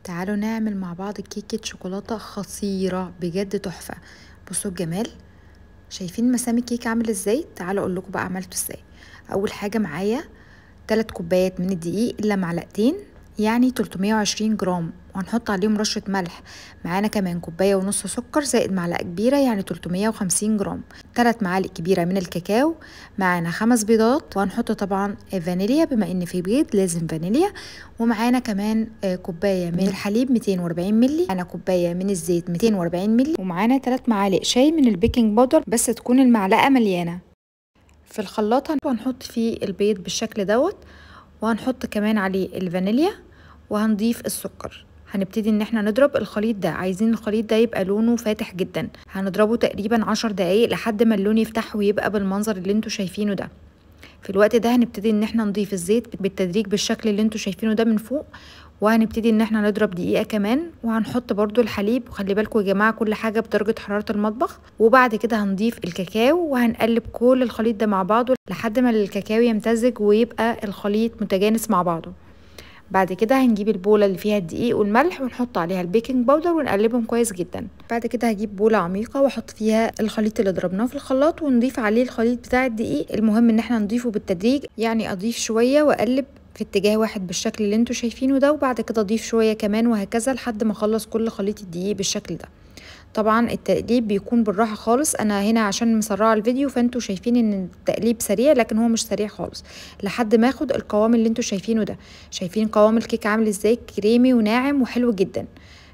تعالوا نعمل مع بعض كيكة شوكولاتة خطيرة بجد تحفة. بصوا الجمال، شايفين مسام الكيك عامل ازاي؟ تعالوا اقول لكم بقى عملته ازاي. اول حاجة معايا 3 كوبايات من الدقيق الا معلقتين، يعني 320 جرام، وهنحط عليهم رشة ملح. معانا كمان كوباية ونص سكر زائد معلقة كبيرة يعني 350 جرام. 3 معالق كبيرة من الكاكاو. معانا 5 بيضات، وهنحط طبعا فانيليا بما ان في بيض لازم فانيليا. ومعانا كمان كوباية من الحليب 240 ملي. معانا كوباية من الزيت 240 ملي. ومعانا 3 معالق شاي من البيكنج باودر، بس تكون المعلقة مليانة. في الخلاط هنحط فيه البيض بالشكل دوت، وهنحط كمان عليه الفانيليا، وهنضيف السكر. هنبتدي ان احنا نضرب الخليط ده، عايزين الخليط ده يبقى لونه فاتح جدا. هنضربه تقريبا 10 دقايق لحد ما اللون يفتح ويبقى بالمنظر اللي انتوا شايفينه ده. في الوقت ده هنبتدي ان احنا نضيف الزيت بالتدريج بالشكل اللي انتوا شايفينه ده من فوق، وهنبتدي ان احنا نضرب دقيقة كمان، وهنحط برضو الحليب. وخلي بالكم يا جماعة كل حاجة بدرجة حرارة المطبخ. وبعد كده هنضيف الكاكاو، وهنقلب كل الخليط ده مع بعضه لحد ما الكاكاو يمتزج ويبقى الخليط متجانس مع بعضه. بعد كده هنجيب البولة اللي فيها الدقيق والملح ونحط عليها البيكنج باودر ونقلبهم كويس جدا. بعد كده هجيب بولة عميقة واحط فيها الخليط اللي ضربناه في الخلاط، ونضيف عليه الخليط بتاع الدقيق. المهم ان احنا نضيفه بالتدريج، يعني اضيف شوية واقلب في اتجاه واحد بالشكل اللي انتوا شايفينه ده، وبعد كده اضيف شوية كمان، وهكذا لحد ما اخلص كل خليط الدقيق بالشكل ده. طبعا التقليب بيكون بالراحه خالص، انا هنا عشان مسرعه الفيديو فانتوا شايفين ان التقليب سريع، لكن هو مش سريع خالص، لحد ما اخد القوام اللي انتوا شايفينه ده. شايفين قوام الكيك عامل ازاي؟ كريمي وناعم وحلو جدا.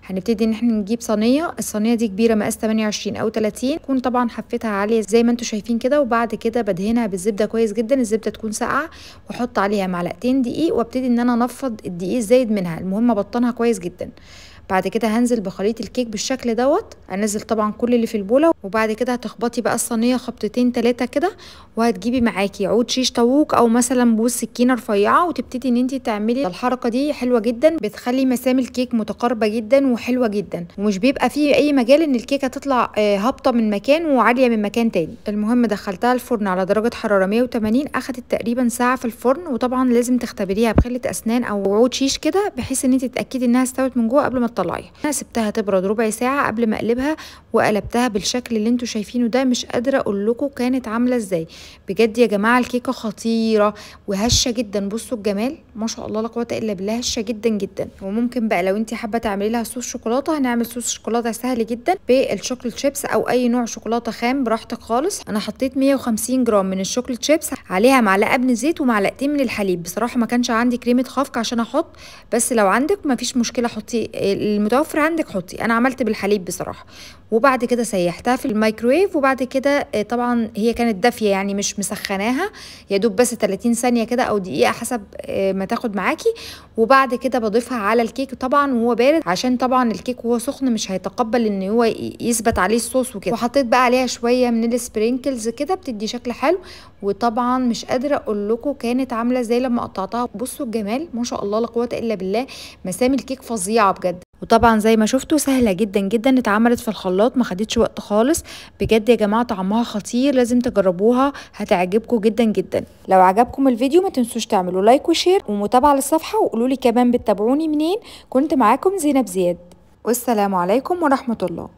هنبتدي ان احنا نجيب صينيه، الصينيه دي كبيره مقاس 28 او 30، تكون طبعا حفتها عاليه زي ما انتوا شايفين كده. وبعد كده بدهنها بالزبده كويس جدا، الزبده تكون ساقعه، واحط عليها معلقتين دقيق، وابتدي ان انا انفض الدقيق الزايد منها. المهم ابطنها كويس جدا. بعد كده هنزل بخليط الكيك بالشكل دوت، هنزل طبعا كل اللي في البوله. وبعد كده هتخبطي بقى الصينيه خبطتين 3 كده، وهتجيبي معاكي عود شيش طاووق او مثلا بوز سكينه رفيعه، وتبتدي ان انت تعملي الحركه دي. حلوه جدا، بتخلي مسام الكيك متقاربه جدا وحلوه جدا، ومش بيبقى فيه اي مجال ان الكيكه تطلع هابطه من مكان وعاليه من مكان تاني. المهم دخلتها الفرن على درجه حراره 180، اخدت تقريبا ساعه في الفرن. وطبعا لازم تختبريها بخله اسنان او عود شيش كده، بحيث ان انت تتاكدي انها استوت من جوه قبل ما تطلعيها. انا سبتها تبرد ربع ساعه قبل ما اقلبها، وقلبتها بالشكل اللي انتوا شايفينه ده. مش قادره اقول لكم كانت عامله ازاي بجد يا جماعه، الكيكه خطيره وهشه جدا. بصوا الجمال، ما شاء الله لا قوه الا بالله، هشه جدا جدا. وممكن بقى لو انت حابه تعملي لها صوص شوكولاته، هنعمل صوص شوكولاته سهل جدا بالشوكليت شيبس او اي نوع شوكولاته خام براحتك خالص. انا حطيت 150 جرام من الشوكليت شيبس، عليها معلقه من الزيت ومعلقتين من الحليب. بصراحه ما كانش عندي كريمه خفق عشان احط، بس لو عندك ما فيش مشكله حطي المتوفر عندك حطي. انا عملت بالحليب بصراحه. وبعد كده سيحتها في الميكرويف، وبعد كده طبعا هي كانت دافيه يعني مش مسخناها، يا دوب بس 30 ثانيه كده او دقيقه حسب ما تاخد معاكي. وبعد كده بضيفها على الكيك طبعا وهو بارد، عشان طبعا الكيك وهو سخن مش هيتقبل ان هو يثبت عليه الصوص وكده. وحطيت بقى عليها شويه من السبرينكلز كده بتدي شكل حلو. وطبعا مش قادره اقول لكم كانت عامله ازاي لما قطعتها. بصوا الجمال، ما شاء الله لا قوه الا بالله، مسام الكيك فظيعه بجد. وطبعا زي ما شفتوا سهله جدا جدا، اتعملت في الخلاط ما خدتش وقت خالص. بجد يا جماعه طعمها خطير، لازم تجربوها هتعجبكم جدا جدا. لو عجبكم الفيديو ما تنسوش تعملوا لايك وشير ومتابعه للصفحه، وقولوا لي كمان بتتابعوني منين. كنت معاكم زينب زياد، والسلام عليكم ورحمه الله.